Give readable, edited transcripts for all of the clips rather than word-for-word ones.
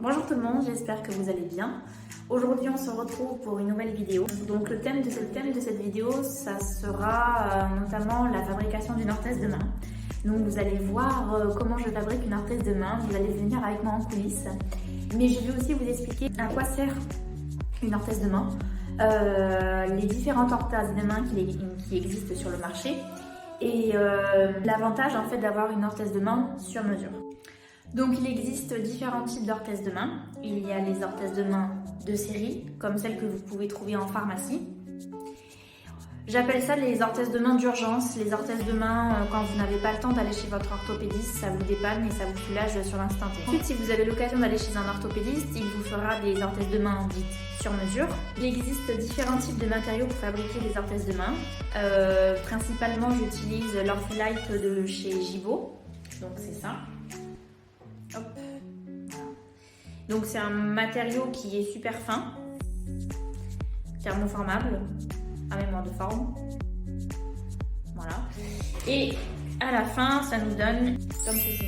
Bonjour tout le monde, j'espère que vous allez bien. Aujourd'hui on se retrouve pour une nouvelle vidéo. Donc le thème de cette vidéo, ça sera notamment la fabrication d'une orthèse de main. Donc vous allez voir comment je fabrique une orthèse de main, vous allez venir avec moi en coulisses. Mais je vais aussi vous expliquer à quoi sert une orthèse de main, les différentes orthèses de main qui existent sur le marché et l'avantage en fait d'avoir une orthèse de main sur mesure. Donc il existe différents types d'orthèses de main. Il y a les orthèses de main de série, comme celles que vous pouvez trouver en pharmacie. J'appelle ça les orthèses de main d'urgence, les orthèses de main quand vous n'avez pas le temps d'aller chez votre orthopédiste, ça vous dépanne et ça vous soulage sur l'instant T. Ensuite, si vous avez l'occasion d'aller chez un orthopédiste, il vous fera des orthèses de main dites sur mesure. Il existe différents types de matériaux pour fabriquer des orthèses de main. Principalement, j'utilise l'Orthilite de chez Gibo, donc c'est ça. Hop. Donc c'est un matériau qui est super fin, thermoformable, à mémoire de forme. Voilà. Et à la fin, ça nous donne comme ceci.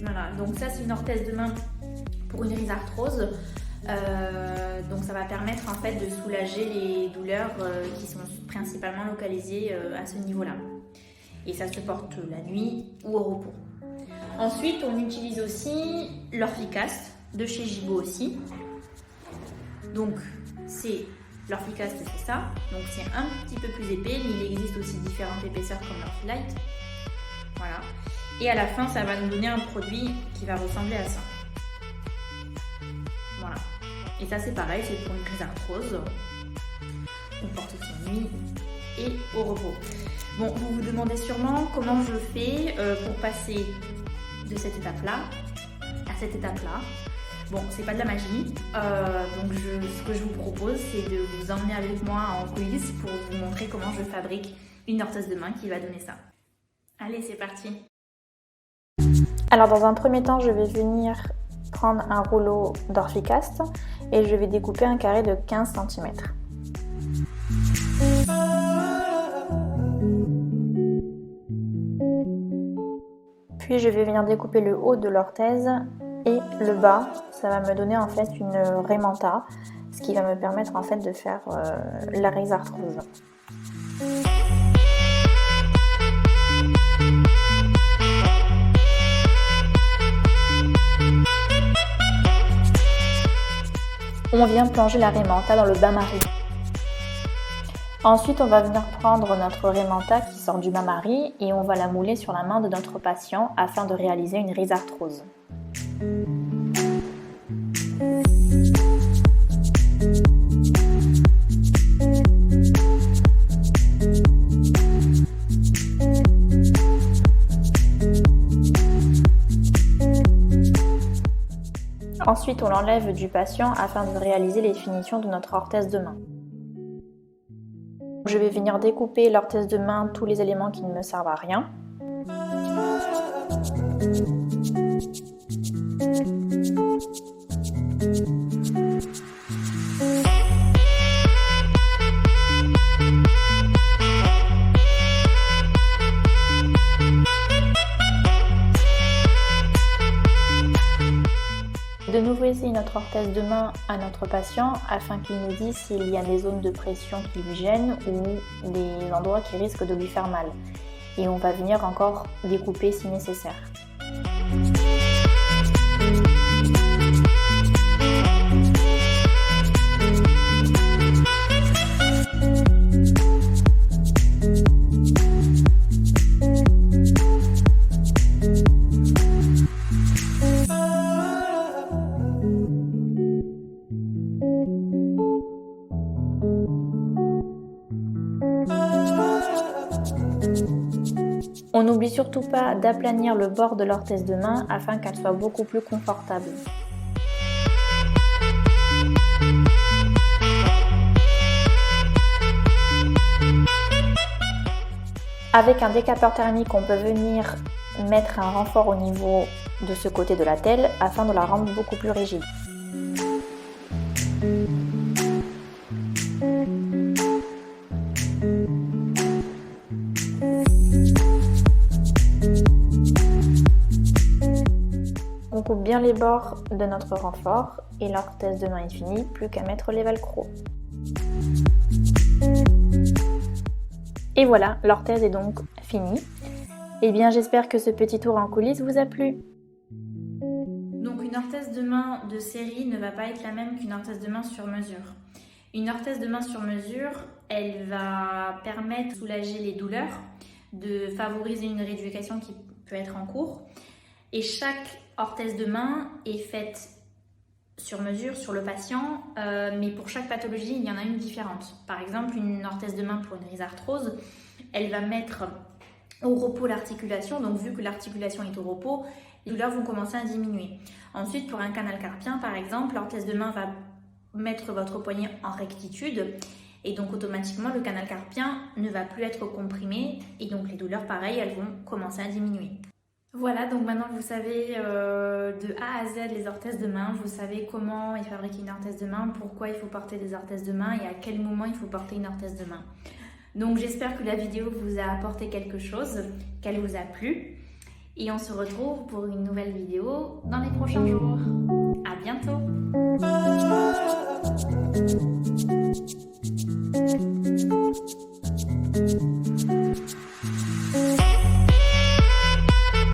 Voilà. Donc ça, c'est une orthèse de main pour une rhizarthrose. Donc ça va permettre en fait de soulager les douleurs qui sont principalement localisées à ce niveau-là. Et ça se porte la nuit ou au repos. Ensuite, on utilise aussi l'Orthicast de chez Gibo aussi. Donc, c'est l'Orthicast, c'est ça. Donc, c'est un petit peu plus épais, mais il existe aussi différentes épaisseurs comme l'Orthilite. Voilà. Et à la fin, ça va nous donner un produit qui va ressembler à ça. Voilà. Et ça, c'est pareil, c'est pour une rhizarthrose. On porte aussi nuit et au repos. Bon, vous vous demandez sûrement comment je fais pour passer de cette étape-là à cette étape-là. Bon, c'est pas de la magie, donc ce que je vous propose, c'est de vous emmener avec moi en coulisses pour vous montrer comment je fabrique une orthèse de main qui va donner ça. Allez, c'est parti. Alors dans un premier temps, je vais venir prendre un rouleau d'Orthicast et je vais découper un carré de 15 cm. Puis je vais venir découper le haut de l'orthèse et le bas. Ça va me donner en fait une rhémanta, ce qui va me permettre en fait de faire la rhizarthrose. On vient plonger la rhémanta dans le bain-marie. Ensuite, on va venir prendre notre rhémanta qui sort du bain-marie et on va la mouler sur la main de notre patient afin de réaliser une rhizarthrose. Ensuite, on l'enlève du patient afin de réaliser les finitions de notre orthèse de main. Je vais venir découper l'orthèse de main, tous les éléments qui ne me servent à rien. De nouveau essayer notre orthèse de main à notre patient afin qu'il nous dise s'il y a des zones de pression qui lui gênent ou des endroits qui risquent de lui faire mal. Et on va venir encore découper si nécessaire. On n'oublie surtout pas d'aplanir le bord de l'orthèse de main afin qu'elle soit beaucoup plus confortable. Avec un décapeur thermique, on peut venir mettre un renfort au niveau de ce côté de la telle afin de la rendre beaucoup plus rigide. coupe bien les bords de notre renfort et l'orthèse de main est finie, plus qu'à mettre les velcro. Et voilà, l'orthèse est donc finie. Eh bien, j'espère que ce petit tour en coulisses vous a plu. Donc une orthèse de main de série ne va pas être la même qu'une orthèse de main sur mesure. Une orthèse de main sur mesure, elle va permettre de soulager les douleurs, de favoriser une rééducation qui peut être en cours. Et chaque orthèse de main est faite sur mesure sur le patient, mais pour chaque pathologie, il y en a une différente. Par exemple, une orthèse de main pour une rhizarthrose, elle va mettre au repos l'articulation, donc vu que l'articulation est au repos, les douleurs vont commencer à diminuer. Ensuite, pour un canal carpien, par exemple, l'orthèse de main va mettre votre poignet en rectitude et donc automatiquement le canal carpien ne va plus être comprimé et donc les douleurs, pareil, elles vont commencer à diminuer. Voilà, donc maintenant vous savez de A à Z les orthèses de main, vous savez comment est fabriquée une orthèse de main, pourquoi il faut porter des orthèses de main et à quel moment il faut porter une orthèse de main. Donc j'espère que la vidéo vous a apporté quelque chose, qu'elle vous a plu. Et on se retrouve pour une nouvelle vidéo dans les prochains jours. À bientôt!